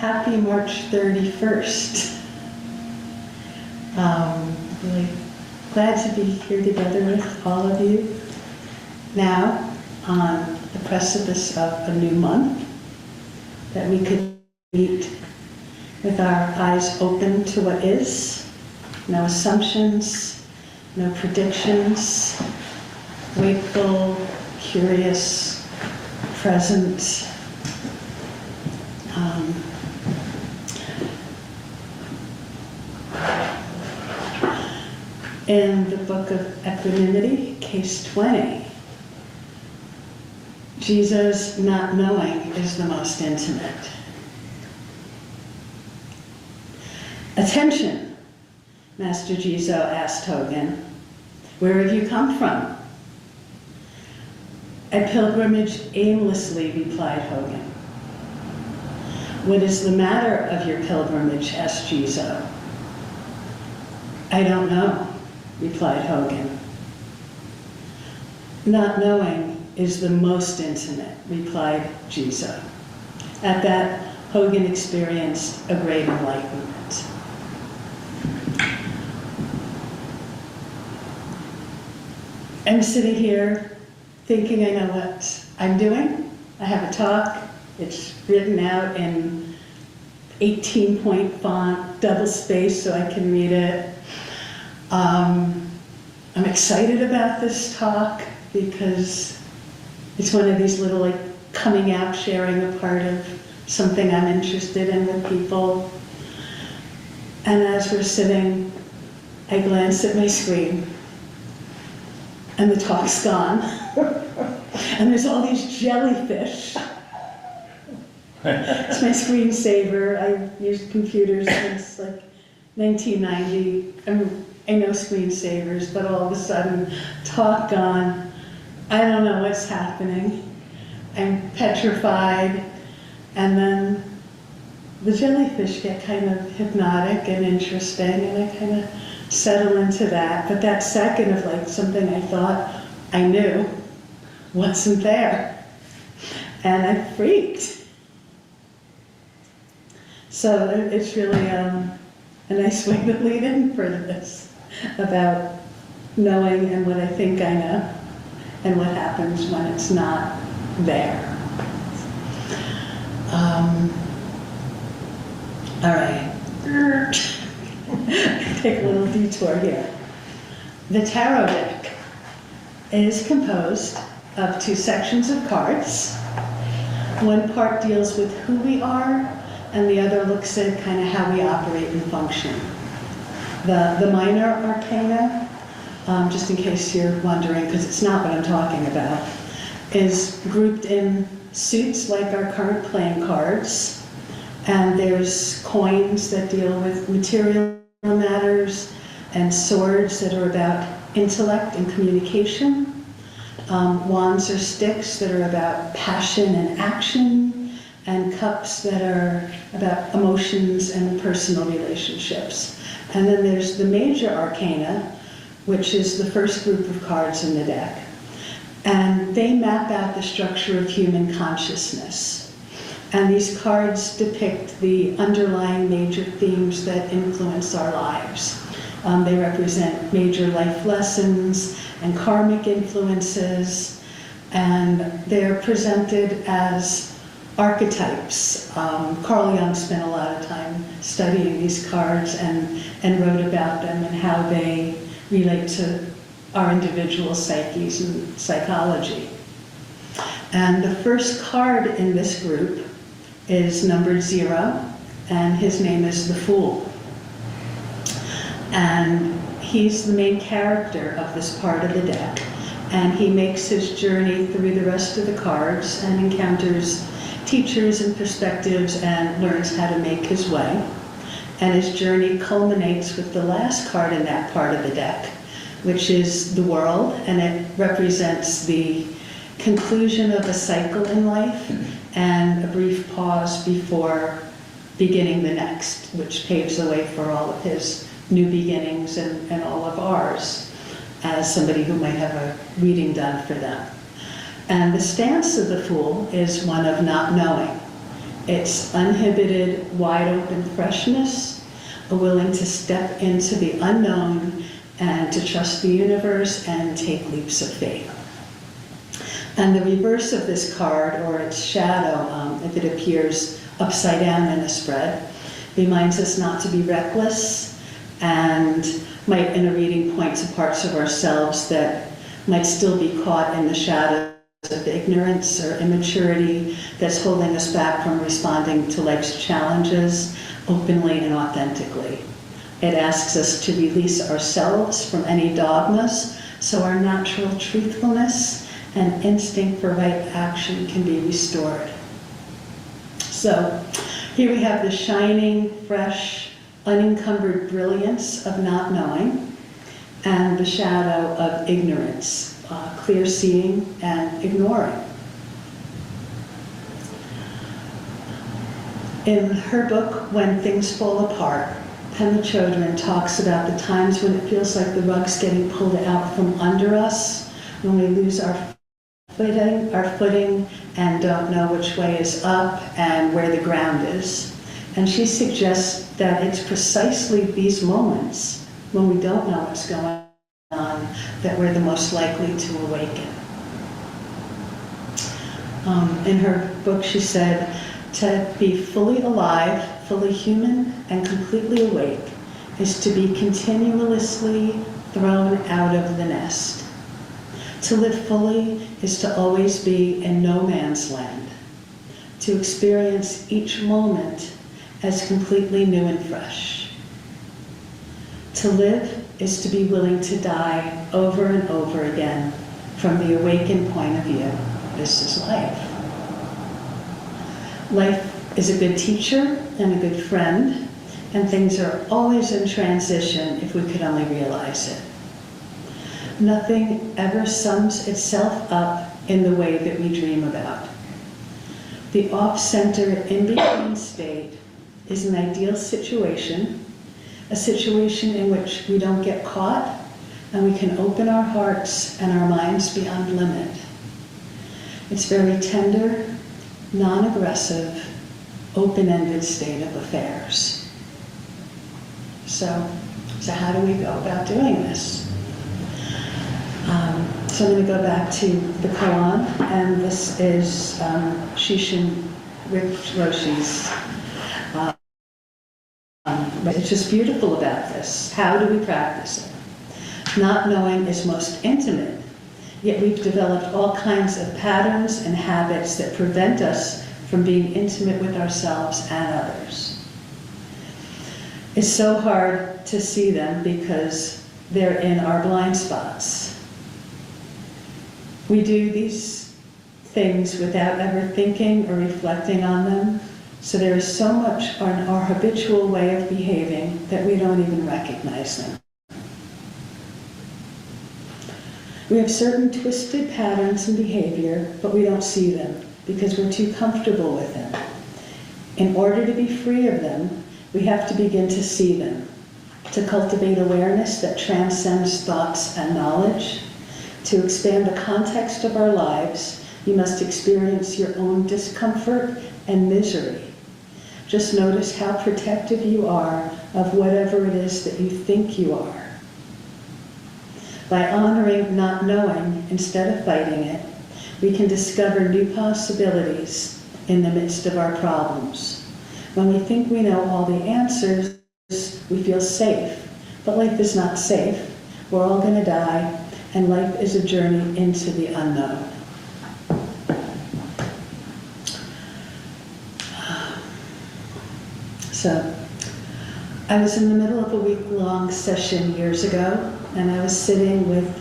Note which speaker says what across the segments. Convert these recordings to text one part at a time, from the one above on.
Speaker 1: happy March 31st. Really glad to be here together with all of you now on the precipice of a new month, that we could meet with our eyes open to what is, no assumptions, no predictions, wakeful, curious, present. In the Book of Equanimity, case 20, Jizo's not knowing is the most intimate. Attention, Master Jizo asked Hogen, where have you come from? I pilgrimaged aimlessly, replied Hogen. What is the matter of your pilgrimage, asked Jizo. I don't know, replied Hogen. Not knowing is the most intimate, replied Jizo. At that, Hogen experienced a great enlightenment. I'm sitting here thinking I know what I'm doing. I have a talk. It's written out in 18-point font, double space, so I can read it. I'm excited about this talk because it's one of these little like coming out, sharing a part of something I'm interested in with people. And as we're sitting, I glance at my screen and the talk's gone. And there's all these jellyfish. It's my screensaver. I've used computers since like 1990. I know screensavers, but all of a sudden, talk gone. I don't know what's happening. I'm petrified. And then the jellyfish get kind of hypnotic and interesting, and I kind of settle into that. But that second of like something I thought I knew wasn't there. And I freaked. So it's really a nice way to lead in for this, about knowing and what I think I know, and what happens when it's not there. All right. Take a little detour here. The tarot deck is composed of two sections of cards. One part deals with who we are, and the other looks at kind of how we operate and function. The minor arcana, just in case you're wondering, because it's not what I'm talking about, is grouped in suits like our current playing cards. And there's coins that deal with material matters, and swords that are about intellect and communication. Wands or sticks that are about passion and action, and cups that are about emotions and personal relationships. And then there's the major arcana, which is the first group of cards in the deck. And they map out the structure of human consciousness. And these cards depict the underlying major themes that influence our lives. They represent major life lessons and karmic influences, and they're presented as archetypes. Carl Jung spent a lot of time studying these cards and wrote about them and how they relate to our individual psyches and psychology. And the first card in this group is numbered 0, and his name is the Fool. And he's the main character of this part of the deck, and he makes his journey through the rest of the cards and encounters teachers and perspectives and learns how to make his way. And his journey culminates with the last card in that part of the deck, which is the World, and it represents the conclusion of a cycle in life and a brief pause before beginning the next, which paves the way for all of his new beginnings and all of ours, as somebody who might have a reading done for them. And the stance of the Fool is one of not knowing. It's uninhibited, wide open freshness, a willing to step into the unknown and to trust the universe and take leaps of faith. And the reverse of this card, or its shadow, if it appears upside down in a spread, reminds us not to be reckless and might, in a reading, point to parts of ourselves that might still be caught in the shadows of ignorance or immaturity that's holding us back from responding to life's challenges openly and authentically. It asks us to release ourselves from any dogmas so our natural truthfulness and instinct for right action can be restored. So here we have the shining, fresh, unencumbered brilliance of not knowing and the shadow of ignorance, clear seeing and ignoring. In her book, When Things Fall Apart, Pema Chodron talks about the times when it feels like the rug's getting pulled out from under us, when we lose our footing and don't know which way is up and where the ground is. And she suggests that it's precisely these moments when we don't know what's going on that we're the most likely to awaken. In her book, she said, to be fully alive, fully human, and completely awake is to be continuously thrown out of the nest. To live fully is to always be in no man's land, to experience each moment as completely new and fresh. To live is to be willing to die over and over again from the awakened point of view. This is life. Life is a good teacher and a good friend, and things are always in transition if we could only realize it. Nothing ever sums itself up in the way that we dream about. The off-center, in-between state is an ideal situation, a situation in which we don't get caught and we can open our hearts and our minds beyond limit. It's very tender, non-aggressive, open-ended state of affairs. So how do we go about doing this? So I'm going to go back to the koan, and this is Shishin Roshi's. It's just beautiful about this. How do we practice it? Not knowing is most intimate, yet we've developed all kinds of patterns and habits that prevent us from being intimate with ourselves and others. It's so hard to see them because they're in our blind spots. We do these things without ever thinking or reflecting on them, so there is so much in our habitual way of behaving that we don't even recognize them. We have certain twisted patterns in behavior, but we don't see them because we're too comfortable with them. In order to be free of them, we have to begin to see them, to cultivate awareness that transcends thoughts and knowledge. To expand the context of our lives, you must experience your own discomfort and misery. Just notice how protective you are of whatever it is that you think you are. By honoring not knowing instead of fighting it, we can discover new possibilities in the midst of our problems. When we think we know all the answers, we feel safe. But life is not safe. We're all going to die, and life is a journey into the unknown. So, I was in the middle of a week-long session years ago, and I was sitting with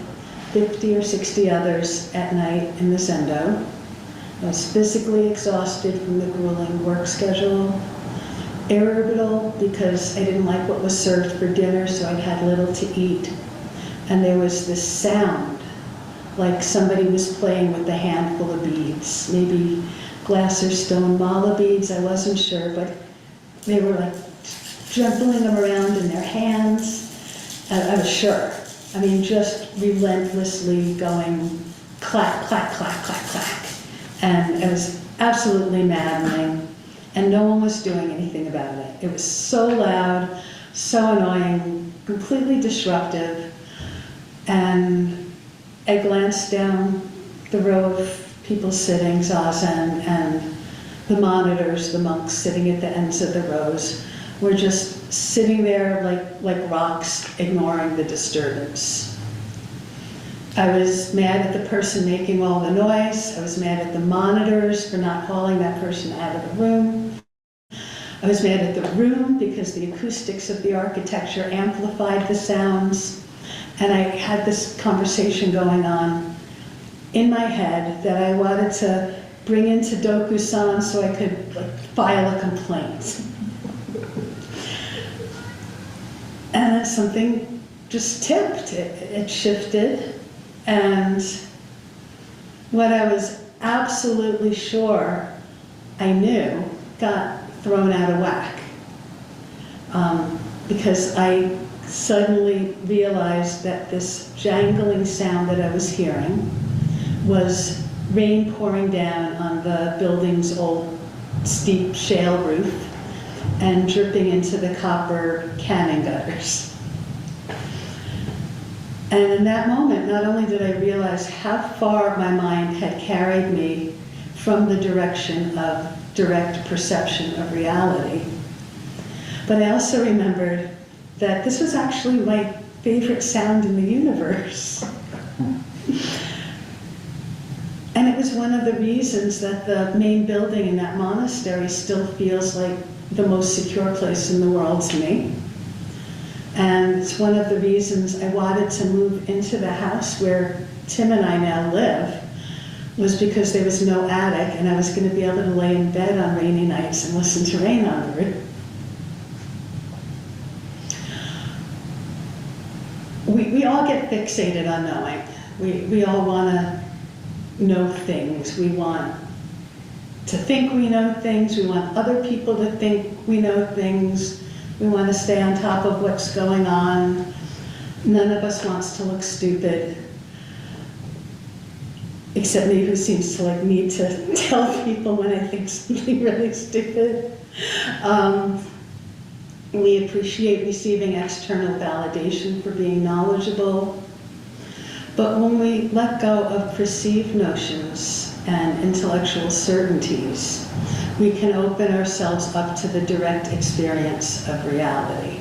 Speaker 1: 50 or 60 others at night in the Zendo. I was physically exhausted from the grueling work schedule, irritable because I didn't like what was served for dinner, so I'd had little to eat. And there was this sound, like somebody was playing with a handful of beads, maybe glass or stone mala beads, I wasn't sure, but they were like juggling them around in their hands. I was sure. I mean, just relentlessly going clack, clack, clack, clack, clack. And it was absolutely maddening. and no one was doing anything about it. It was so loud, so annoying, completely disruptive, and I glanced down the row of people sitting zazen, and the monitors, the monks sitting at the ends of the rows, were just sitting there like rocks, ignoring the disturbance. I was mad at the person making all the noise. I was mad at the monitors for not hauling that person out of the room. I was mad at the room because the acoustics of the architecture amplified the sounds. And I had this conversation going on in my head that I wanted to bring into Dokusan so I could file a complaint. And then something just tipped, it shifted. And what I was absolutely sure I knew got thrown out of whack. Because I suddenly realized that this jangling sound that I was hearing was rain pouring down on the building's old steep shale roof and dripping into the copper cannon gutters. And in that moment, not only did I realize how far my mind had carried me from the direction of direct perception of reality, but I also remembered that this was actually my favorite sound in the universe. And it was one of the reasons that the main building in that monastery still feels like the most secure place in the world to me. And it's one of the reasons I wanted to move into the house where Tim and I now live, was because there was no attic and I was going to be able to lay in bed on rainy nights and listen to rain on the roof. We all get fixated on knowing. We all want to know things. We want to think we know things. We want other people to think we know things. We want to stay on top of what's going on. None of us wants to look stupid, except me, who seems to need to tell people when I think something really stupid. We appreciate receiving external validation for being knowledgeable. But when we let go of perceived notions and intellectual certainties, we can open ourselves up to the direct experience of reality.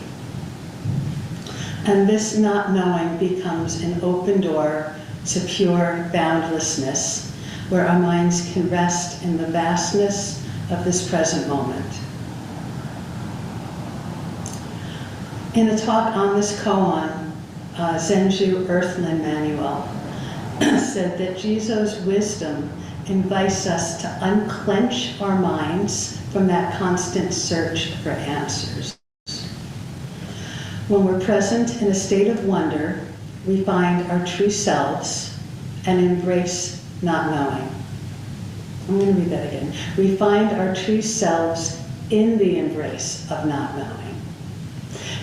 Speaker 1: And this not knowing becomes an open door to pure boundlessness, where our minds can rest in the vastness of this present moment. In a talk on this koan, Zenju Earthlyn Manual said that Jizo's wisdom invites us to unclench our minds from that constant search for answers. When we're present in a state of wonder, we find our true selves and embrace not knowing. I'm going to read that again. We find our true selves in the embrace of not knowing.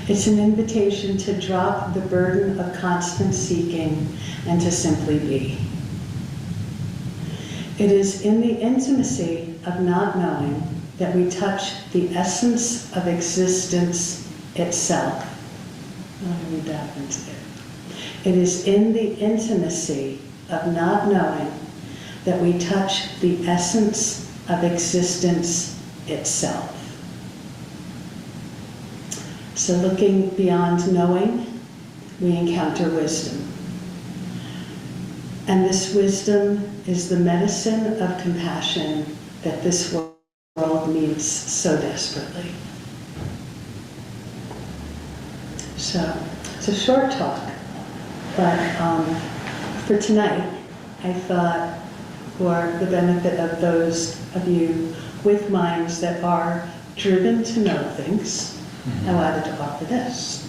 Speaker 1: It's an invitation to drop the burden of constant seeking and to simply be. It is in the intimacy of not knowing that we touch the essence of existence itself. I'll read that one too. It is in the intimacy of not knowing that we touch the essence of existence itself. So looking beyond knowing, we encounter wisdom. And this wisdom is the medicine of compassion that this world needs so desperately. So it's a short talk, but for tonight, I thought, for the benefit of those of you with minds that are driven to know things, I wanted to offer this.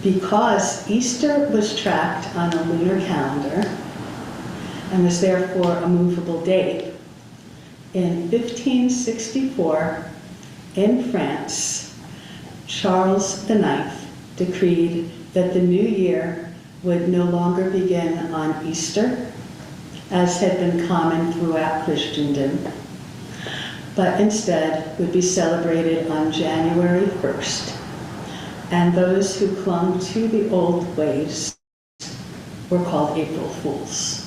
Speaker 1: Because Easter was tracked on a lunar calendar and was therefore a movable date, in 1564, in France, Charles IX decreed that the new year would no longer begin on Easter, as had been common throughout Christendom, but instead would be celebrated on January 1st. And those who clung to the old ways were called April Fools.